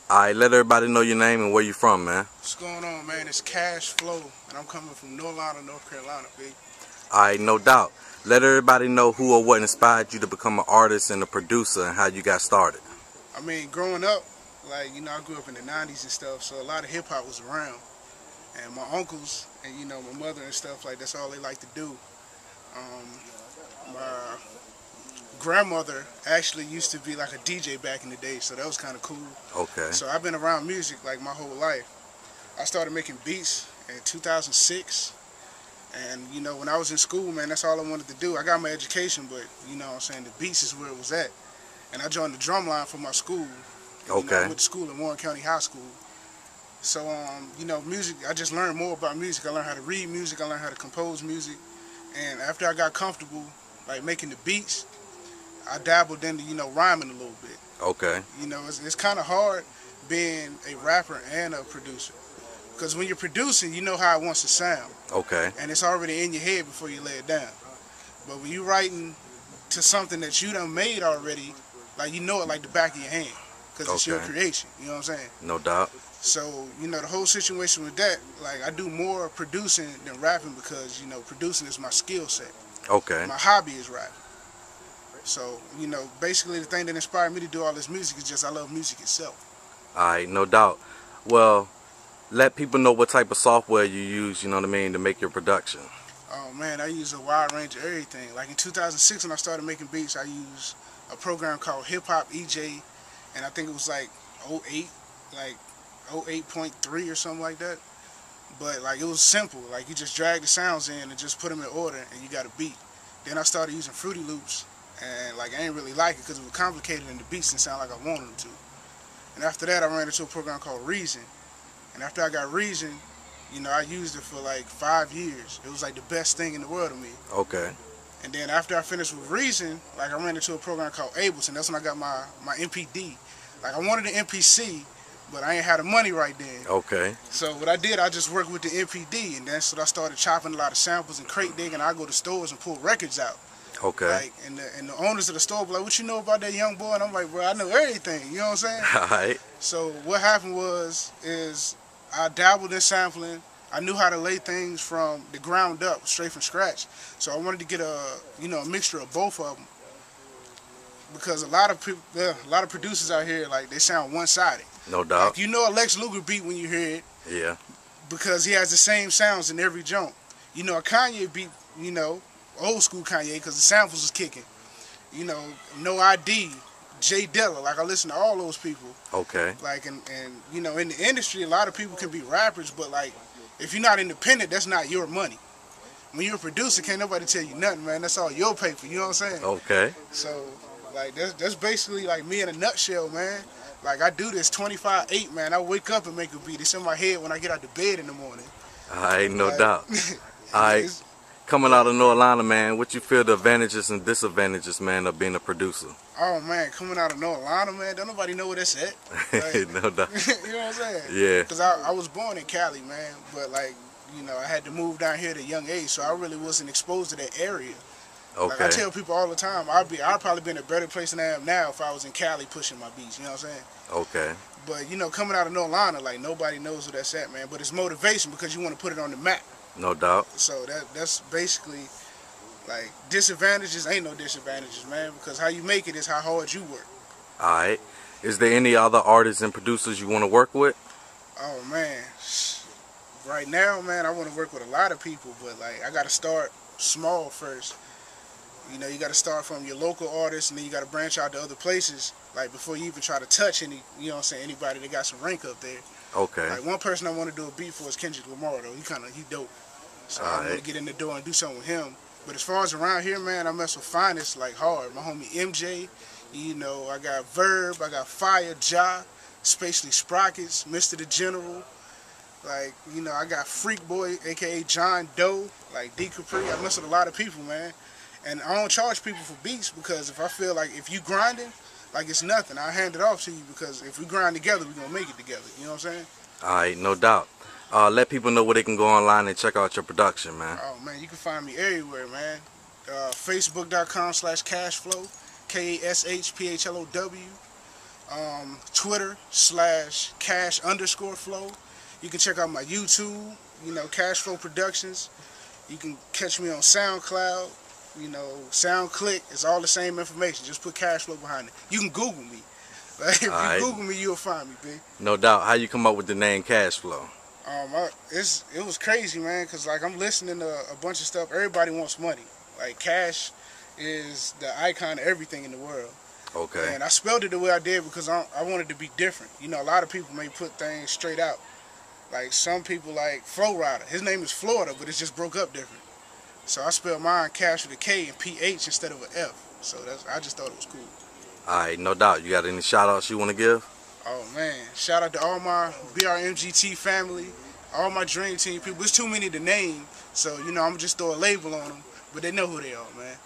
Alright, let everybody know your name and where you from, man. What's going on, man? It's Kash Phlow, and I'm coming from Norlina, North Carolina, big. Alright, no doubt. Let everybody know who or what inspired you to become an artist and a producer and how you got started. I mean, growing up, like, you know, I grew up in the 90s and stuff, so a lot of hip-hop was around. And my uncles and, you know, my mother and stuff, like, that's all they like to do. My grandmother actually used to be like a DJ back in the day, so that was kind of cool. Okay. So I've been around music like my whole life. I started making beats in 2006, and you know, when I was in school, man, that's all I wanted to do. I got my education, but you know what I'm saying, the beats is where it was at. And I joined the drumline for my school. Okay. You know, I went to school in Warren County High School. So, you know, music, I just learned more about music. I learned how to read music, I learned how to compose music. And after I got comfortable, like making the beats, I dabbled into, you know, rhyming a little bit. Okay. You know, it's kind of hard being a rapper and a producer. Because when you're producing, you know how it wants to sound. Okay. And it's already in your head before you lay it down. But when you're writing to something that you done made already, like you know it like the back of your hand. Because it's your creation, you know what I'm saying? No doubt. So, you know, the whole situation with that, like I do more producing than rapping because, you know, producing is my skill set. Okay. My hobby is rapping. So, you know, basically the thing that inspired me to do all this music is just I love music itself. Alright, no doubt. Well, let people know what type of software you use, you know what I mean, to make your production. Oh man, I use a wide range of everything. Like in 2006 when I started making beats, I used a program called Hip-Hop Ejay, and I think it was like 08, like 08.3 or something like that. But like it was simple, like you just drag the sounds in and just put them in order and you got a beat. Then I started using Fruity Loops, and like I ain't really like it because it was complicated and the beats didn't sound like I wanted them to. And after that I ran into a program called Reason. And after I got Reason, you know, I used it for like 5 years. It was like the best thing in the world to me. Okay. And then after I finished with Reason, like I ran into a program called Ableton. That's when I got my MPD. Like I wanted an MPC, but I ain't had the money right then. Okay. So what I did, I just worked with the MPD, and that's when I started chopping a lot of samples and crate digging. I go to stores and pull records out. Okay. Like, and the owners of the store be like, "What you know about that young boy?" And I'm like, "Bro, I know everything." You know what I'm saying? Alright. So what happened is I dabbled in sampling. I knew how to lay things from the ground up, straight from scratch. So I wanted to get a mixture of both of them, because a lot of producers out here, like, they sound one-sided. No doubt. Like, you know a Lex Luger beat when you hear it. Yeah. Because he has the same sounds in every joint. You know a Kanye beat, you know, old school Kanye, because the samples was kicking. You know, No ID, Jay Dilla, like I listen to all those people. Okay. Like, and you know, in the industry, a lot of people can be rappers, but like, if you're not independent, that's not your money. When you're a producer, can't nobody tell you nothing, man. That's all your paper, you know what I'm saying? Okay. So, like, that's basically like me in a nutshell, man. Like, I do this 25/8, man. I wake up and make a beat. It's in my head when I get out of bed in the morning. Alright, no Like, doubt. Alright. Coming out of Norlina, man, what you feel the advantages and disadvantages, man, of being a producer? Oh man, coming out of Norlina, man, don't nobody know where that's at. Like, No doubt. you know what I'm saying? Yeah. Because I was born in Cali, man, but like, you know, I had to move down here at a young age, so I really wasn't exposed to that area. Okay. Like I tell people all the time, I'd probably be in a better place than I am now if I was in Cali pushing my beats, you know what I'm saying? Okay. But you know, coming out of Norlina, like nobody knows where that's at, man. But it's motivation because you want to put it on the map. No doubt. So that's basically, like, disadvantages ain't no disadvantages, man, because how you make it is how hard you work. Alright. Is there any other artists and producers you want to work with? Oh man, right now, man, I want to work with a lot of people, but like I gotta start small first. You know, you gotta start from your local artists, and then you gotta branch out to other places, like before you even try to touch any, you know what I'm saying, anybody that got some rank up there. Okay. Like one person I want to do a beat for is Kendrick Lamar, though. He dope. So I want to get in the door and do something with him. But as far as around here, man, I mess with Finest like hard. My homie MJ, you know, I got Verb, I got Fire, Ja, Spacely Sprockets, Mr. the General. Like, you know, I got Freak Boy, aka John Doe, like D Capri. I mess with a lot of people, man. And I don't charge people for beats because if I feel like if you grinding, like it's nothing, I hand it off to you because if we grind together, we're gonna make it together. You know what I'm saying? Alright, no doubt. Let people know where they can go online and check out your production, man. Oh man, you can find me everywhere, man. Facebook.com/Kash Phlow, KashPhlow. Twitter /Kash_Phlow. You can check out my YouTube, Kash Phlow Productions. You can catch me on SoundCloud, SoundClick. It's all the same information. Just put Kash Phlow behind it. You can Google me. Like, if you Google me, you'll find me, big. No doubt. How you come up with the name Kash Phlow? It was crazy, man, because like I'm listening to a bunch of stuff. Everybody wants money. Like cash is the icon of everything in the world. Okay. And I spelled it the way I did because I wanted to be different. A lot of people may put things straight out. Like some people like Flow Rider. His name is Florida, but it's just broke up different. So I spelled mine Kash with a K and PH instead of an F. So I just thought it was cool. Alright, no doubt. You got any shout outs you want to give? Oh man, shout out to all my BRMGT family, all my Dream Team people. It's too many to name, so I'm just throw a label on them, but they know who they are, man.